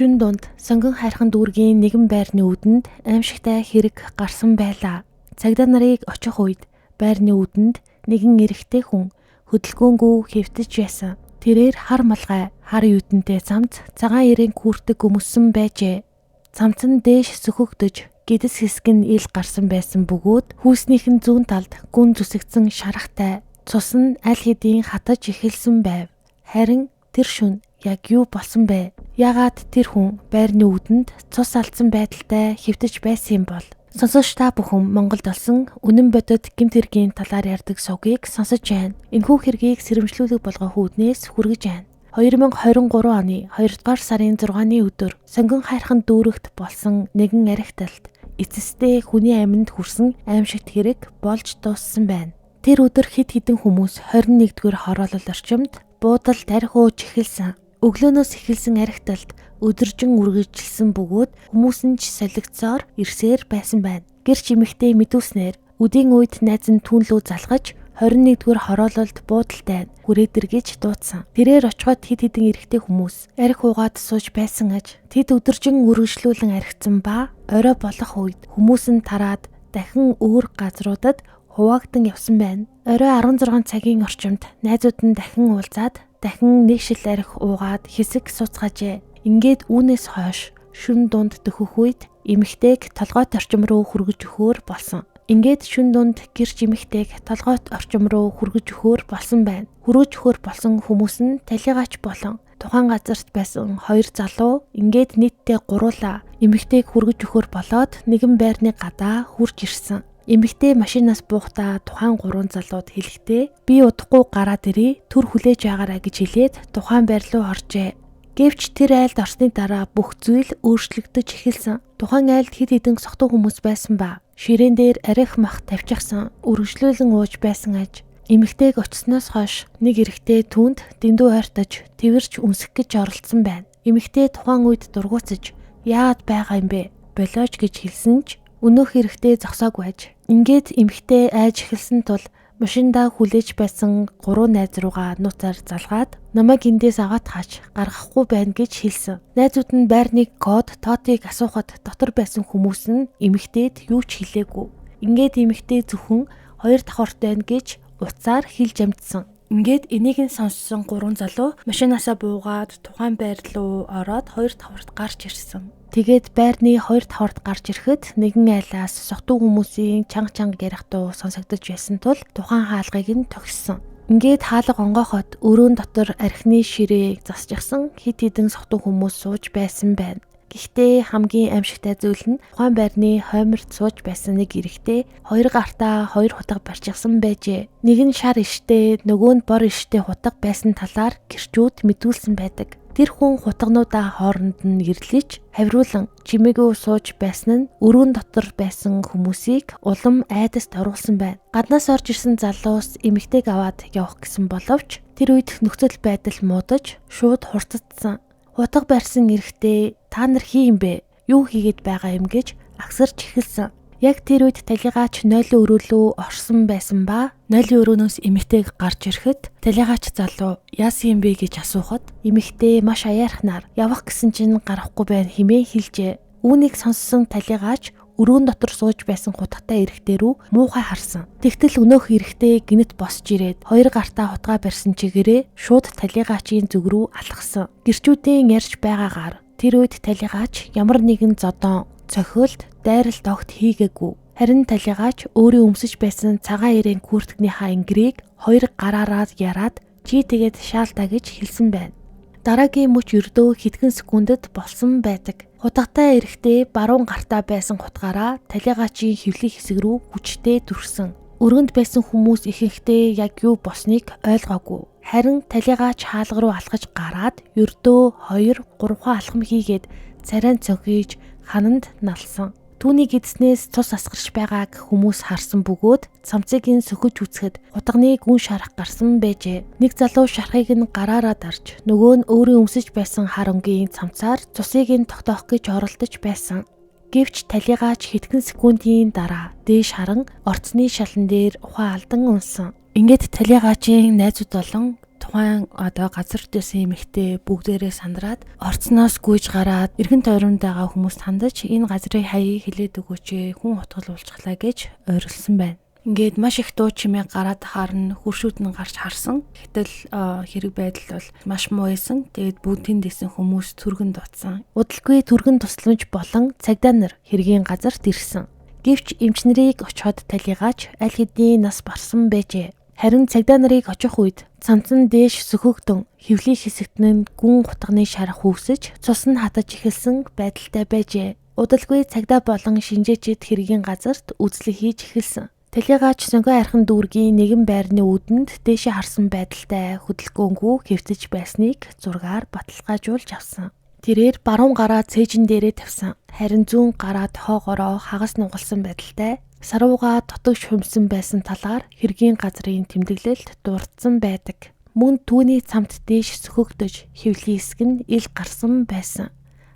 Шүн дунд сонгон хайрхан дүүргийн нэгэн байрны үүдэнд аимшигтай хэрэг гарсан байлаа. Цагдаа нарыг очих үед байрны үүдэнд нэгэн эрэгтэй хүн хөдөлгөөнгүй хэвтэж байсан. Тэрээр хар малгай, хар юутантай цамц, цагаан ирээн күртэг өмссөн байжээ. Цамц нь дээш сөхөгдөж, гэдэс хэсэг нь ил гарсан байсан бөгөөд хүүснийх нь зүүн талд гүн зүсэгдсэн шарахтай, цус нь аль хэдийн хатаж эхэлсэн байв. Харин тэр шөнө яг юу болсон бэ? Яагаад тэр хүн байрны үүдэнд цус алдсан байдалтай хэвтэж байсан юм бол? Сонсогч та бүхэн Монголд олсон үнэн бодит гэмт хэргийн талаар ярьдаг сувгийг сонсож байна. Энэхүү хэргийг сэрэмжлүүлэг болгох үүднээс хүргэж байна. 2023 оны 2 дугаар сарын 6-ны өдөр сонгон хайрхан дүүрэгт болсон нэгэн архиталт эцэстээ хүний амьд хүрсэн аимшигт хэрэг болж дууссан байна. Тэр өдөр хэд хэдэн хүмүүс 21-р хороолол орчимд буудал тарих ууж эхэлсэн. Өглөөнөөс эхэлсэн архиталт өдөржин үргэлжилсэн бөгөөд хүмүүс нь ч солигдсоор ирсээр байсан байна. Гэрч эмэгтэй мэдүүлснээр үдийн үед найз нь түүнлүү залгаж 21-р хороололд буудалтай хүрээд иргэж дуудсан. Тэрээр очиход хэд хэдэн эрэгтэй хүмүүс арх уугаад сууж байсан аж тэд өдөржин үргэлжлүүлэн архицсан ба орой болох үед хүмүүс нь тараад дахин өөр газруудад хуваагдсан явсан байна. Орой 16 цагийн орчимд найзууд нь дахин уулзаад дахин нэг шил арх уугаад хэсэг суцгаажээ. Ингээд үүнээс хойш шүн дунд дөхөх үед эмэгтэйг толгойт орчим руу хүргэж өгөхөөр болсон. Ингээд шүн дунд гэрч эмэгтэйг толгойт орчим руу хүргэж өгөхөөр болсон байна. Хүргэж өгөхөөр болсон хүмүүс нь талигаач болон тухайн газарт байсан 2 залуу ингээд нийтдээ 3 эмэгтэйг хүргэж өгөхөөр болоод нэгэн байрны гадаа хурж ирсэн. Эмэгтэй машинаас буухдаа тухайн 3 залууд хэлэхдээ би удахгүй гараад ирээ, төр хүлээж байгаарай гэж хэлээд тухайн байр руу оржээ. Гэвч тэр айлд орсны дараа бүх зүйл өөрчлөгдөж эхэлсэн. Тухайн айлд хэд хэдэн сохтуу хүмүүс байсан ба ширээн дээр арх мах тавьчихсан, үргэлжлүүлэн ууж байсан аж. Эмэгтэйг очсноос хойш нэг эрэгтэй түүнд дэндүү ойртож тэрч өмсөх гэж оролцсон байна. Эмэгтэй тухайн үед дургуутсаж яагаад байгаа юм бэ? Болооч гэж хэлсэн ч өнөөх эрэгтэй зогсоогүй аж. Ингээд эмэгтэй айж эхэлсэн тул машиндаа хүлээж байсан 3 найз руугаа нууцаар залгаад намайг эндээс аваад хааж гаргахгүй байна гэж хэлсэн. Найзууд нь байрны код тоотыг асуухад дотор байсан хүмүүс нь эмэгтэйд юу ч хэлээгүй. Ингээд эмэгтэй зөвхөн 2 давхарт байна гэж уцаар хэлж амжсан. Ингээд энийг нь сонссон 3 залуу машинаасаа буугаад тухайн байр руу ороод 2 давхарт гарч ирсэн. Тэгээд байрны 2 давхарт гарч ирэхэд нэгэн айлаас сохтуу хүмүүсийн чанга ярих дуу сонсогдож байсан тул тухайн хаалгыг нь тогссон. Ингээд хаалга онгоохот өрөөнд дотор архины ширээг засчихсан хэд хэдэн сохтуу хүмүүс сууж байсан байна. Гэхдээ хамгийн аимшигтай зүйл нь тухайн байрны хойморт сууж байсан нэг эрэгтэй 2 гартаа 2 хутга барьчихсан байжээ. Нэг нь шар иштэй, нөгөө нь бор иштэй хутга байсан талаар гэрчүүд мэдүүлсэн байдаг. Тэр хүн хутгануудаа хооронд нь ирлэж хавируулан чимээгүй сууж байсан нь өрөөнд дотор байсан хүмүүсийг улам айдаст оруулсан байна. Гаднаас орж ирсэн залуус эмэгтэйг аваад явах гэсэн боловч тэр үед нөхцөл байдал муудаж шууд хурцдсан. Хутга барьсан эрэгтэй та нар хий юм бэ? Юу хийгээд байгаа юм гэж агсарч эхэлсэн. Яг тэр үед талигаач нойлын өрөөлөө орсон байсан ба нойлын өрөөнөөс эмэгтэйг гарч ирэхэд талигаач залуу яасан юм бэ гэж асуухад эмэгтэй маш аяархнаар явах гэсэн чинь гарахгүй байна хэмээн хэлжээ. Үүнийг сонссон талигаач өрөөнд дотор сууж байсан хутгатай эрэгтэй рүү муухай харсан. Тэгтэл өнөөх эрэгтэй гинэт босч ирээд 2 гартаа хутгаа барьсан чигээрээ шууд талигаачийн зүг рүү алхсан. Гэрчүүдийн ярьж байгаагаар тэр үед талигаач ямар нэгэн зодон цохиолд дайралт огт хийгээгүй. Харин талигаач өөрөө өмсөж байсан цагаан ирээн күртгэнийхаа ингэрийг 2 гараараа яраад чи тэгээд шаалтаа гэж хэлсэн байна. Дараагийн мөч өрдөө хэдхэн секундэд болсон байдаг. Хутгатай эрэгтэй баруун гартаа байсан хутгаараа талигаачийн хөвлийн хэсэг рүү хүчтэй дүрсэн. Өргөнд байсан хүмүүс ихэнхдээ яг юу болсныг ойлгоогүй. Харин талигаач хаалга руу алхаж гараад өрдөө 2-3 алхам хийгээд царайн цонхиж хананд налсан. Түүнийг эдснээс цус асгарч байгааг хүмүүс харсан бөгөөд цамцыг нь сөхөж үзэхэд хутганы гүн шарах гарсан байжээ. Нэг залуу шарахыг нь гараараа дарж, нөгөө нь өөрөө өмсөж байсан хар өнгийн цамцаар цусыг нь тогтоох гэж оролдож байсан. Гэвч талигаач хэдхэн секундын дараа дээш харан орцны шалан дээр ухаан алдан унсан. Ингээд талигаачийн найзууд болон тухайн газар дэсэн эмэгтэй бүгдээрээ сандраад орцноос гүйж гараад эргэн тойронд байгаа хүмүүст хандаж энэ газрын хаяыг хилээд өгөөч хүн хутгал уулзглаа гэж ойрлсон байна. Ингээд маш их дуу чимээ гараад харна хуршүүд нь гарч харсан. Гэтэл хэрэг байдал бол маш муу байсан. Тэгээд бүгдийн дэсэн хүмүүс түргэн дутсан. Удалгүй түргэн тусламж болон цагдаа нар хэргийн газарт ирсэн. Гэвч эмч нарыг очиход талигач аль хэдийн нас барсан байжээ. Харин цагдаа нарыг очих үед цамцан дээш сөхөгдөн хөвлийн хэсэгт нь гүн хутганы шарах үүсэж цус нь хатаж эхэлсэн байдалтай байжээ. Удалгүй цагдаа болон шинжээчид хэргийн газарт үзлэг хийж эхэлсэн. Талигач сонгоо архан дүүргийн нэгэн байрны үүдэнд дээшээ харсан байдалтай хөдөлгөөнгүй хэвтэж байсныг зургаар баталгаажуулж авсан. Тэрээр баруун гараа цээжин дээрээ тавьсан. Харин зүүн гараад хоогоороо хагас нугалсан байдалтай сарууга дотогш хумсан байсан талаар хэргийн газрын тэмдэглэлд дурдсан байдаг. Мөн түүний цамт дээш сөхөгдөж хөвлийн хэсэг нь ил гарсан байсан.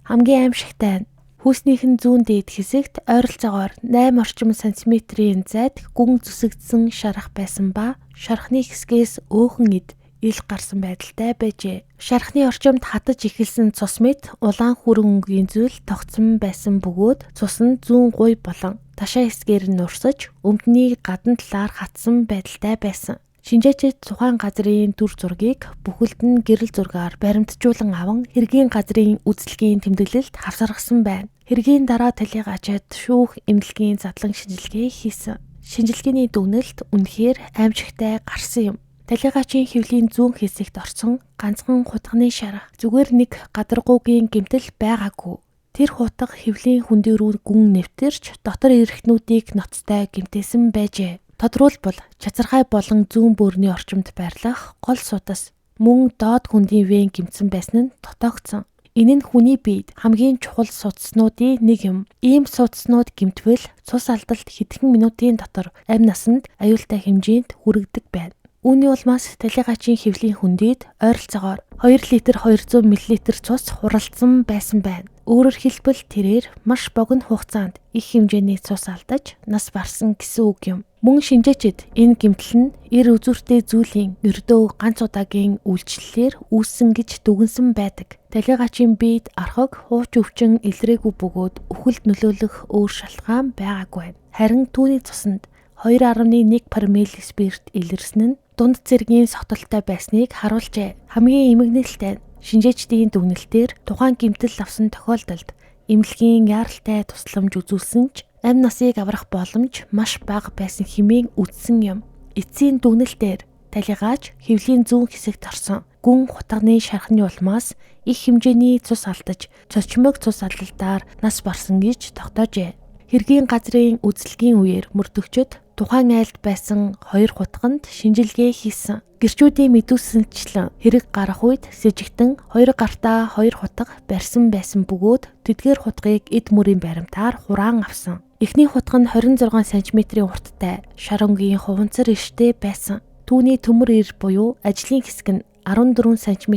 Хамгийн аимшигтай нь хүүснийхэн зүүн дээд хэсэгт ойролцоогоор 8 орчим сантиметрийн зайд гүн зүсэгдсэн шарах байсан ба шархны хэсгээс өөхөн ид ил гарсан байдалтай байжээ. Шархны орчимд хатаж эхэлсэн цус мэт улаан хүрэн өнгийн зүйл тогтсон байсан бөгөөд цус нь зүүн гуй болон ташаа хэсгээр нь урсаж өмдний гадна талаар хатсан байдалтай байсан. Шинжээчид тухайн газрын дүр зургийг бүхэлд нь гэрэл зургаар баримтжуулан аван хэргийн газрын үзлэгийн тэмдэглэлд хавсаргасан байна. Хэргийн дараа талигачид шүүх эмнэлгийн задлан шинжилгээ хийсэн. Шинжилгээний дүгнэлт үнэхээр аимшигтай гарсан юм. Талигачийн хөвлийн зүүн хэсэгт орсон ганцхан хутганы шарах зүгээр нэг гадаргуугийн гэмтэл байгаагүй. Тэр хутга хөвлийн хүндээ рүү гүн нэвтэрч дотор эрхтнүүдийг ноцтой гэмтээсэн байжээ. Тодруулбал чацархай болон зүүн бөөрийн орчимд байрлах гол судас мөн доод хүндийн вен гэмтсэн байсан нь тотоогдсон. Энэ нь хүний биед хамгийн чухал судаснуудын нэг юм. Ийм судаснууд гэмтвэл цус алдалт хэдхэн минутын дотор амь насанд аюултай хэмжээнд хүрэгдэг байна. Үүний улмаас талигачийн хөвлийн хүндийд ойролцоогоор 2 литр 200 мл цус хуралдсан байсан байна. Өөрөөр хэлбэл тэрээр маш богино хугацаанд их хэмжээний цус алдаж нас барсан гэсэн үг юм. Мөн шинжээчид энэ гэмтэл нь эр үзүүртэй зүйлийн ердөө ганц удаагийн үйлчлэлээр үүссэн гэж дүгнсэн байдаг. Талигачийн биед архаг хууч өвчин илрээгүй бөгөөд үхэлд нөлөөлөх өөр шалтгаан байгаагүй. Харин түүний цуснд 2.1 промилле спирт илэрсэн нь дунд цэргийн согтолтой байсныг харуулжээ. Хамгийн эмгэнэлтэй шинжээчдийн дүгнэлтээр тухайн гэмтэл авсан тохиолдолд эмнэлгийн яаралтай тусламж үзүүлсэн ч амь насыг аврах боломж маш бага байсан хэмээн үзсэн юм. Эцсийн дүгнэлтээр талигач хөвлийн зүүн хэсэгт орсон гүн хутганы шархны улмаас их хэмжээний цус алдаж цочмог цус алдалтаар нас барсан гэж тогтоожээ. Хэргийн газрын үзлэгийн үеэр мөрдөгчд тухайн айлд байсан 2 хутганд шинжилгээ хийсэн. Гэрчүүдийн мэдүүлсэнчлэн хэрэг гарах үед сэжигтэн 2 гартаа 2 хутга барьсан байсан бөгөөд тэдгээр хутгыг эд мөрийн баримтаар хураан авсан. Эхний хутга нь 26 см-ийн урттай шарангийн хуванцар ирштэй байсан. Түүний төмөр ир буюу ажлын хэсэг нь 14 см,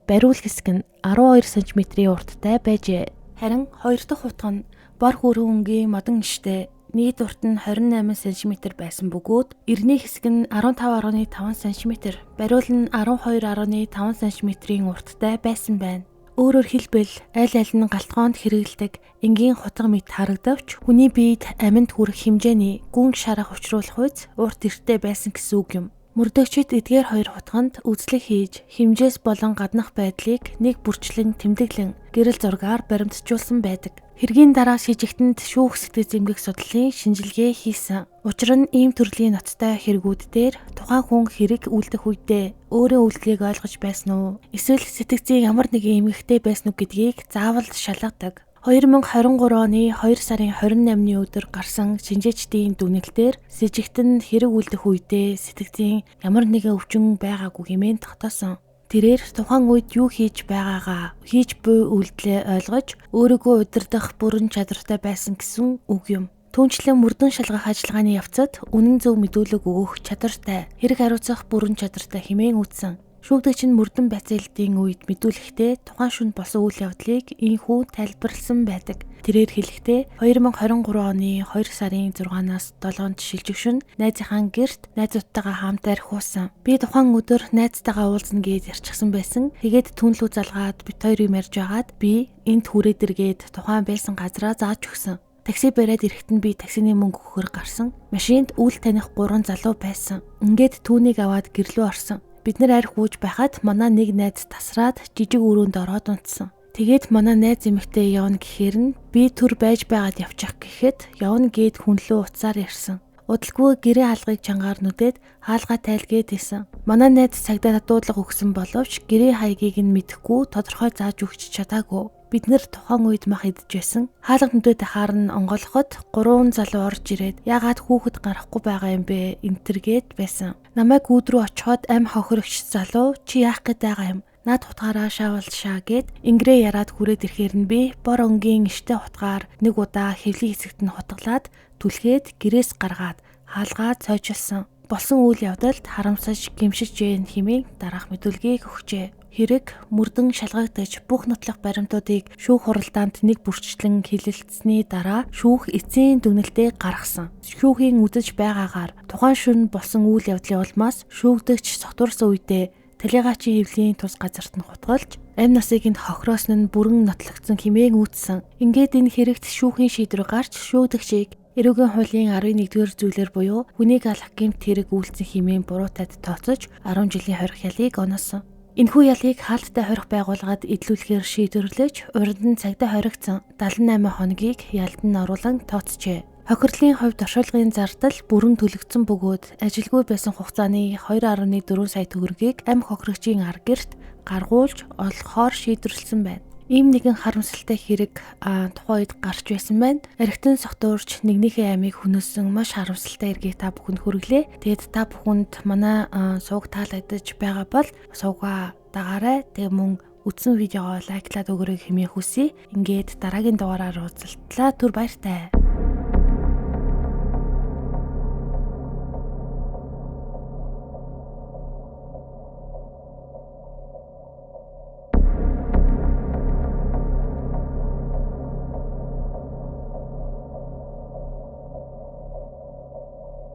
бариул хэсэг нь 12 см-ийн урттай байжээ. Харин 2 дахь хутга нь бор хүрэн өнгийн модон иштэй нийт урт нь 28 см байсан бөгөөд эртний хэсэг нь 15.5 см, бариул нь 12.5 см-ийн урттай байсан байна. Өөрөөр хэлбэл аль аль нь галтгоонд хэрэгэлдэг энгийн хутга мэт харагдавч хүний биед аминд хүрэх хэмжээний гүн шарах учруулах үйс урт эрттэй байсан гэсэн үг юм. Мөрдөгчид эдгээр 2 хутганд үзлэг хийж хэмжээс болон гаднах байдлыг нэг бүрчлэн тэмдэглэн гэрэл зургаар баримтжуулсан байдаг. Хэргийн дараа шижигтэнд шүүх сэтгэц эмгэх судлалын шинжилгээ хийсэн. Учир нь ийм төрлийн ноцтой хэрэгүүд дээр тухайн хүн хэрэг үлдэх үедээ өөрийн үйлдэлийг ойлгож байсан уу? Эсвэл сэтгцийн ямар нэгэн эмгэгтэй байсан уу гэдгийг заавал шалгадаг. 2023 оны 2 сарын 28-ны өдөр гарсан шинжээчдийн дүгнэлтээр сэжигтэн хэрэг үлдэх үедээ сэтгцийн ямар нэгэн өвчин байгаагүй хэмээн тогтоосон. Тэрээр тухайн үед юу хийж байгаагаа хийж буй үйлдэлээ ойлгож өөрийгөө удирдах бүрэн чадвартай байсан гэсэн үг юм. Түүнчлэн мөрдөн шалгах ажиллагааны явцад үнэн зөв мэдүүлэг өгөх чадвартай, хэрэг хариуцах бүрэн чадвартай хэмээн үзсэн. Шүүгдэгч нь мөрдөн бацаалдын үед мэдүүлэхдээ тухайн шөнө болсон үйл явдлыг ийхүү тайлбарлсан байдаг. Тэрээр хэлэхдээ 2023 оны 2 сарын 6-наас 7-нд шилжигшин найзынхаа гэрт найзуудтайгаа хамт архиусан. Би тухайн өдөр найзтайгаа уулзна гэж ярьчихсан байсан. Тэгээд түнлүү залгаад бит хоёр юм ярьж байгаад би энд хүрээд иргээд тухайн байсан газараа зааж өгсөн. Такси бариад ирэхэд нь би таксины мөнгө өгөхөр гарсан. Машинд үл таних 3 залуу байсан. Ингээд түүнийг аваад гэрлөө орсон. Бид нар арх ууж байхад манай нэг найз тасраад жижиг өрөөнд ороод унтсан. Тэгээд манай найз эмэгтэй явна гэхээр нь би төр байж байгаад явчих гэхэд явна гээд хүнлөө уцаар ярьсан. Удалгүй гэрээ хаалгыг чангаар нүдээд хаалгаа тайлгээд исэн. Манай найз цагдаа дуудлага өгсөн боловч гэрээ хаягийг нь мэдэхгүй тодорхой зааж өгч чадаагүй. Бид нэр тухайн үед мах идэж байсан. Хаалга нүдэд харна онгойлоход 3 залуу орж ирээд яагаад хүүхэд гарахгүй байгаа юм бэ энтергээд байсан. Намайг гүд рүү очиход амь хохирогч залуу чи яах гээд байгаа юм? Наад утгаараа шаавалшаа гэд ингрээ яраад хүрээд ирэхээр нь би бор онгийн иштэй утгаар нэг удаа хэвлийн хэсэгт нь хутгалаад түлхээд гэрээс гаргаад хаалгаа цойжилсан. Болсон үйл явдалд харамсаж гимшиж जैन хэмээн дараах мэдүүлгийг өгчээ. Хэрэг мөрдөн шалгагдаж бүх нотлох баримтуудыг шүүх хуралдаанд нэг бүрчлэн хилэлцсэний дараа шүүх эцсийн дүгнэлтээ гаргасан. Шүүхийн үзэж байгаагаар тухайн шөнө болсон үйл явдлын улмаас шүүгдэгч сотурсан үедээ талигачийн хэвлийн тус газарт нь хутгалж амь насыг нь хохироосон нь бүрэн нотлогдсон хэмээн үүссэн. Ингээд энэ хэрэгт шүүхийн шийдвэр гарч шүүгдэгчийг эрүүгийн хуулийн 11-р зүйлээр буюу хүнийг алах гэмт хэрэг үйлцэн хэмээн буруутайд тооцож 10 жилийн хорих ялыг оноосон. Энэхүү ялыг хаалттай хорих байгууллагад эдлүүлэхээр шийдвэрлэж урд нь цагдаа хоригдсон 78 хоногийг ялд нь оруулан тооцжээ. Хохирлын хувьд оршуулгын зардал бүрэн төлөгдсөн бөгөөд ажилгүй байсан хугацааны 2.4 сая төгрөгийг амь хохирогчийн ар гэрт гаргуулж олгохоор шийдвэрлсэн байна. Ийм нэгэн харамсалтай хэрэг тухайн үед гарч байсан байна. Архитан согтуурч нэгнийхээ амийг хөнөөсөн маш харамсалтай хэргийг та бүхэнд хүргэлээ. Тэгээд та бүхэнд манай сувг таалагдж байгаа бол сувгаа дагаарай. Тэгээ мөн үзсэн видеогоо лайклаад өгөрэй хэмээн хүсье. Ингээд дараагийн дугаараар уулзалтлаа. Түр баяртай.